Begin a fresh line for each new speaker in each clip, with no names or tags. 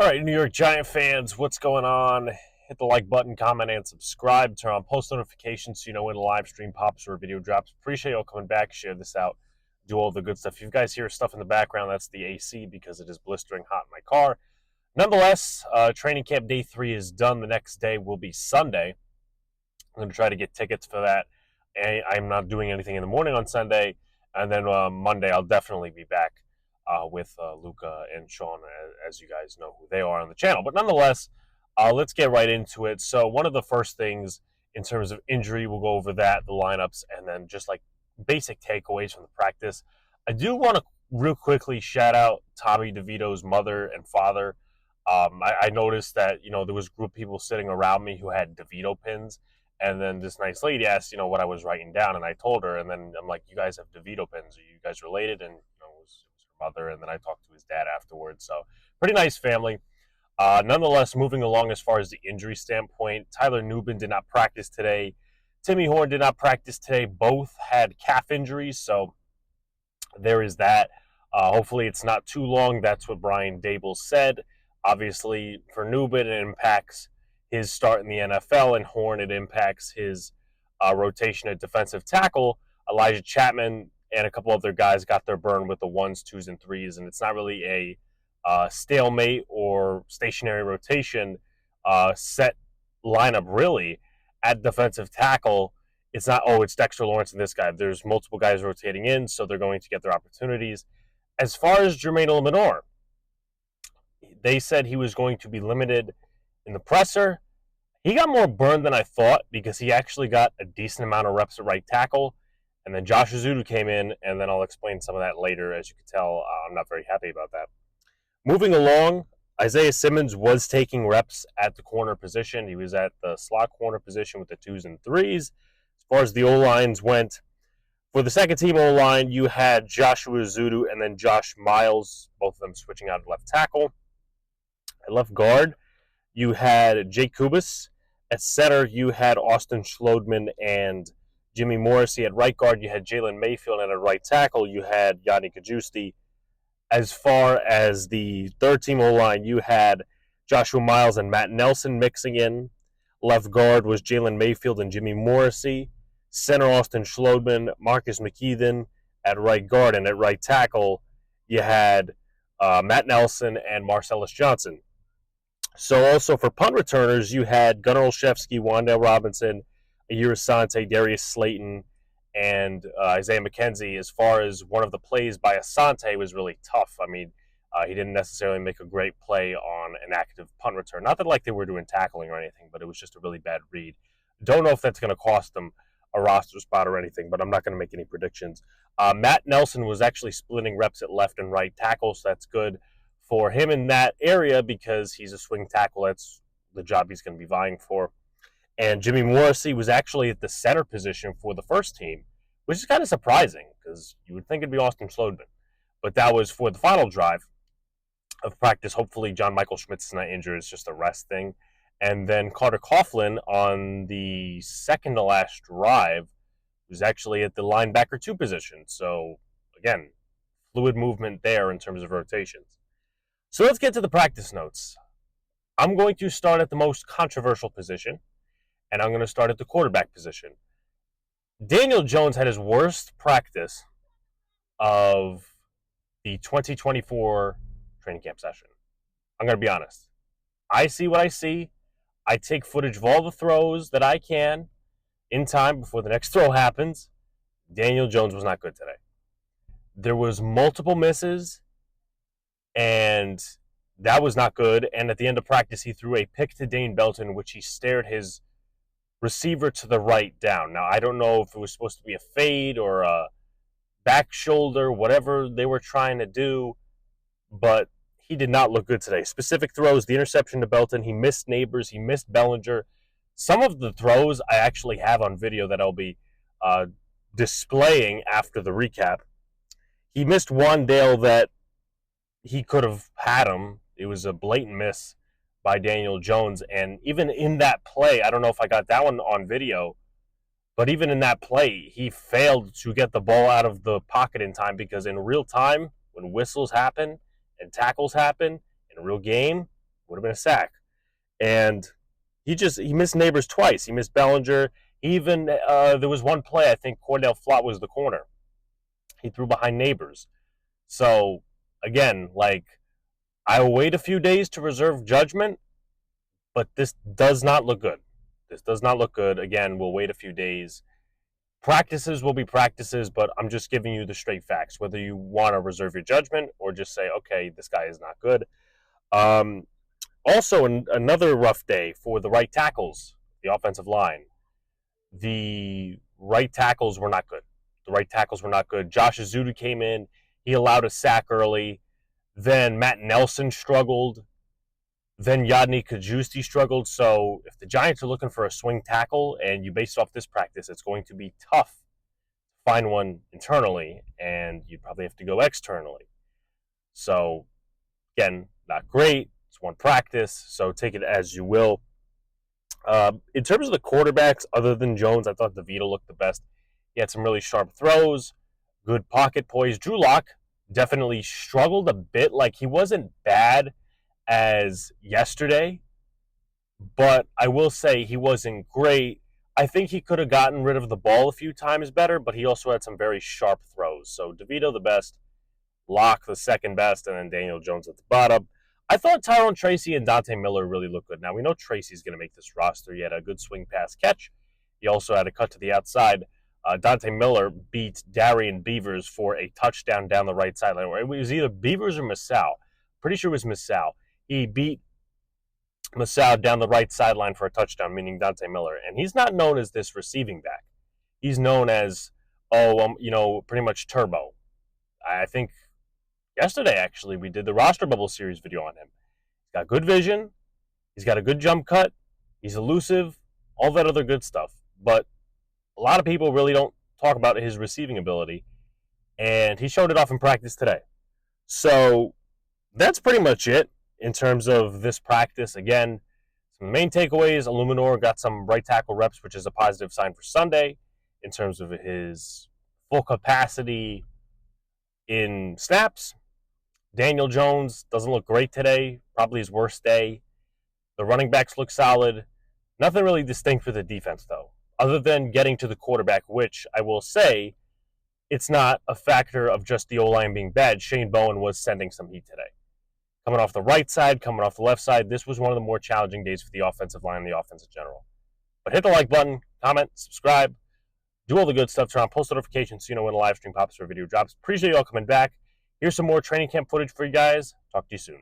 All right, New York Giant fans, what's going on? Hit the like button, comment, and subscribe. Turn on post notifications so you know when a live stream pops or a video drops. Appreciate y'all coming back. Share this out. Do all the good stuff. If you guys hear stuff in the background, that's the AC because it is blistering hot in my car. Nonetheless, training camp day 3 is done. The next day will be Sunday. I'm going to try to get tickets for that. I'm not doing anything in the morning on Sunday. And then Monday, I'll definitely be back with Luca and Sean, as you guys know who they are on the channel. But nonetheless, let's get right into it. So one of the first things in terms of injury, we'll go over that, the lineups, and then just like basic takeaways from the practice. I do want to real quickly shout out Tommy DeVito's mother and father. I noticed that, there was a group of people sitting around me who had DeVito pins. And then this nice lady asked, what I was writing down, and I told her. And then I'm like, "You guys have DeVito pins? Are you guys related?" And it was her mother. And then I talked to his dad afterwards. So pretty nice family. Nonetheless, moving along as far as the injury standpoint, Tyler Nubin did not practice today. Timmy Horn did not practice today. Both had calf injuries, so there is that. Hopefully, it's not too long. That's what Brian Dable said. Obviously, for Nubin, it impacts his start in the NFL, and Horn, it impacts his rotation at defensive tackle. Elijah Chapman and a couple other guys got their burn with the 1s, 2s, and 3s, and it's not really a stalemate or stationary rotation set lineup, really, at defensive tackle. It's not, it's Dexter Lawrence and this guy. There's multiple guys rotating in, so they're going to get their opportunities. As far as Jermaine Eluemunor, they said he was going to be limited in the presser. He got more burned than I thought because he actually got a decent amount of reps at right tackle. And then Josh Ezeudu came in, and then I'll explain some of that later. As you can tell, I'm not very happy about that. Moving along, Isaiah Simmons was taking reps at the corner position. He was at the slot corner position with the 2s and 3s. As far as the O-lines went, for the second team O-line, you had Joshua Ezeudu and then Josh Miles, both of them switching out at left tackle. At left guard, you had Jake Kubas. At center, you had Austin Schlodman and Jimmy Morrissey. At right guard, you had Jalen Mayfield. And at right tackle, you had Yanni Kajusti. As far as the third team O-line, you had Joshua Miles and Matt Nelson mixing in. Left guard was Jalen Mayfield and Jimmy Morrissey. Center, Austin Schlodman, Marcus McKeithen at right guard. And at right tackle, you had Matt Nelson and Marcellus Johnson. So also for punt returners, you had Gunnar Olszewski, Wan'Dale Robinson, Ahira Asante, Darius Slayton, and Isaiah McKenzie. As far as one of the plays by Asante was really tough. I mean, he didn't necessarily make a great play on an active punt return. Not that like they were doing tackling or anything, but it was just a really bad read. Don't know if that's going to cost them a roster spot or anything, but I'm not going to make any predictions. Matt Nelson was actually splitting reps at left and right tackle, so that's good for him in that area because he's a swing tackle. That's the job he's going to be vying for. And Jimmy Morrissey was actually at the center position for the first team, which is kind of surprising because you would think it'd be Austin Schlodman. But that was for the final drive of practice. Hopefully John Michael Schmitz is not injured. It's just a rest thing. And then Carter Coughlin on the second to last drive was actually at the linebacker 2 position. So, again, fluid movement there in terms of rotations. So let's get to the practice notes. I'm going to start at the most controversial position, and I'm going to start at the quarterback position. Daniel Jones had his worst practice of the 2024 training camp session. I'm going to be honest. I see what I see. I take footage of all the throws that I can in time before the next throw happens. Daniel Jones was not good today. There was multiple misses, and that was not good. And at the end of practice, he threw a pick to Dane Belton, which he stared his receiver to the right down. Now, I don't know if it was supposed to be a fade or a back shoulder, whatever they were trying to do, but he did not look good today. Specific throws, the interception to Belton, he missed Neighbors, he missed Bellinger. Some of the throws I actually have on video that I'll be displaying after the recap. He missed Wan'Dale that he could have had him. It was a blatant miss by Daniel Jones. And even in that play, I don't know if I got that one on video, but even in that play, he failed to get the ball out of the pocket in time, because in real time, when whistles happen and tackles happen in a real game, would have been a sack. And he missed Neighbors twice. He missed Bellinger. Even there was one play, I think Cordell Flott was the corner. He threw behind Neighbors. So again, like, I will wait a few days to reserve judgment, but this does not look good. This does not look good. Again, we'll wait a few days. Practices will be practices, but I'm just giving you the straight facts, whether you want to reserve your judgment or just say, okay, this guy is not good. Also, another rough day for the right tackles, the offensive line. The right tackles were not good. Josh Azudu came in. He allowed a sack early. Then Matt Nelson struggled. Then Yadni Kajusti struggled. So if the Giants are looking for a swing tackle and you base it off this practice, it's going to be tough to find one internally, and you'd probably have to go externally. So, again, not great. It's one practice, so take it as you will. In terms of the quarterbacks, other than Jones, I thought DeVito looked the best. He had some really sharp throws, good pocket poise. Drew Lock definitely struggled a bit. Like, he wasn't bad as yesterday, but I will say he wasn't great. I think he could have gotten rid of the ball a few times better, but he also had some very sharp throws. So DeVito the best, Lock the second best, and then Daniel Jones at the bottom. I thought Tyrone Tracy and Dante Miller really looked good. Now, we know Tracy's going to make this roster. He had a good swing pass catch. He also had a cut to the outside. Dante Miller beat Darian Beavers for a touchdown down the right sideline. It was either Beavers or Masao. Pretty sure it was Masao. He beat Masao down the right sideline for a touchdown, meaning Dante Miller. And he's not known as this receiving back. He's known as, pretty much turbo. I think yesterday, actually, we did the Roster Bubble Series video on him. He's got good vision. He's got a good jump cut. He's elusive. All that other good stuff. But a lot of people really don't talk about his receiving ability. And he showed it off in practice today. So that's pretty much it in terms of this practice. Again, some main takeaways. Eluemunor got some right tackle reps, which is a positive sign for Sunday in terms of his full capacity in snaps. Daniel Jones doesn't look great today, probably his worst day. The running backs look solid. Nothing really distinct for the defense, though, other than getting to the quarterback, which I will say it's not a factor of just the O-line being bad. Shane Bowen was sending some heat today. Coming off the right side, coming off the left side, this was one of the more challenging days for the offensive line and the offense in general. But hit the like button, comment, subscribe, do all the good stuff, turn on post notifications so you know when a live stream pops or a video drops. Appreciate you all coming back. Here's some more training camp footage for you guys. Talk to you soon.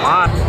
On.